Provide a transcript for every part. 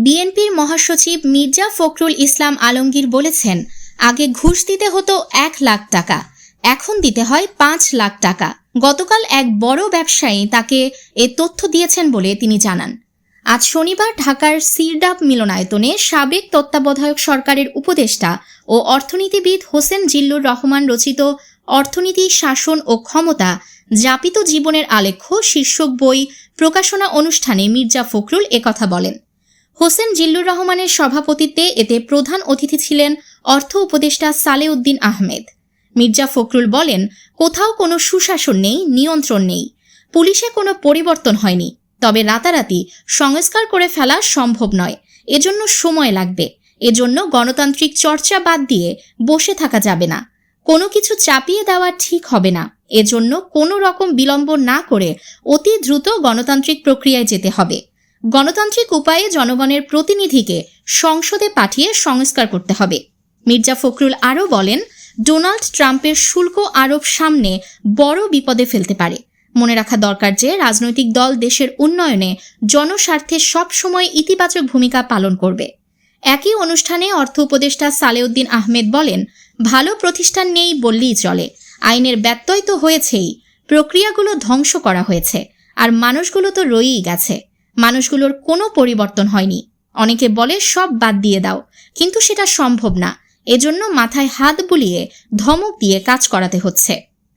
বিএনপির মহাসচিব মির্জা ফখরুল ইসলাম আলমগীর বলেছেন, আগে ঘুষ দিতে হতো 1 লাখ টাকা, এখন দিতে হয় 5 লাখ টাকা। গতকাল এক বড় ব্যবসায়ী তাকে এ তথ্য দিয়েছেন বলে তিনি জানান। আজ শনিবার ঢাকার সিরডাপ মিলনায়তনে সাবেক তত্ত্বাবধায়ক সরকারের উপদেষ্টা ও অর্থনীতিবিদ হোসেন জিল্লুর রহমান রচিত অর্থনীতি, শাসন ও ক্ষমতা যাপিত জীবনের আলেখ্য শীর্ষক বই প্রকাশনা অনুষ্ঠানে মির্জা ফখরুল একথা বলেন। হোসেন জিল্লুর রহমানের সভাপতিত্বে এতে প্রধান অতিথি ছিলেন অর্থ উপদেষ্টা সালেউদ্দিন আহমেদ। মির্জা ফখরুল বলেন, কোথাও কোনো সুশাসন নেই, নিয়ন্ত্রণ নেই, পুলিশে কোনো পরিবর্তন হয়নি, তবে রাতারাতি সংস্কার করে ফেলা সম্ভব নয়, এজন্য সময় লাগবে। এজন্য গণতান্ত্রিক চর্চা বাদ দিয়ে বসে থাকা যাবে না, কোনো কিছু চাপিয়ে দেওয়া ঠিক হবে না। এজন্য কোনো রকম বিলম্ব না করে অতি দ্রুত গণতান্ত্রিক প্রক্রিয়ায় যেতে হবে। গণতান্ত্রিক উপায়ে জনগণের প্রতিনিধিকে সংসদে পাঠিয়ে সংস্কার করতে হবে। মির্জা ফখরুল আরও বলেন, ডোনাল্ড ট্রাম্পের শুল্ক আরোপ সামনে বড় বিপদে ফেলতে পারে। মনে রাখা দরকার যে রাজনৈতিক দল দেশের উন্নয়নে জনস্বার্থে সবসময় ইতিবাচক ভূমিকা পালন করবে। একই অনুষ্ঠানে অর্থ উপদেষ্টা সালেউদ্দিন আহমেদ বলেন, ভালো প্রতিষ্ঠান নেই বললেই চলে, আইনের ব্যত্যয় তো হয়েছেই, প্রক্রিয়াগুলো ধ্বংস করা হয়েছে, আর মানুষগুলো তো রয়েই গেছে, মানুষগুলোর কোনো পরিবর্তন হয়নি। অনেকে বলে সব বাদ দিয়ে দাও, কিন্তু সেটা সম্ভব না, এজন্য মাথায় হাত বুলিয়ে ধমক দিয়ে কাজ করাতে হচ্ছে।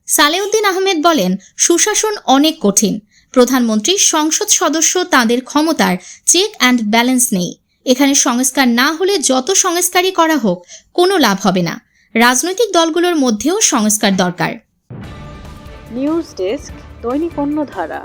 সালেউদ্দিন আহমেদ বলেন, সুশাসন অনেক কঠিন, প্রধানমন্ত্রী, সংসদ সদস্য, তাদের ক্ষমতার চেক অ্যান্ড ব্যালেন্স নেই। এখানে সংস্কার না হলে যত সংস্কারই করা হোক কোনো লাভ হবে না। রাজনৈতিক দলগুলোর মধ্যেও সংস্কার দরকার। নিউজ ডেস্ক, দৈনিক অন্যধারা।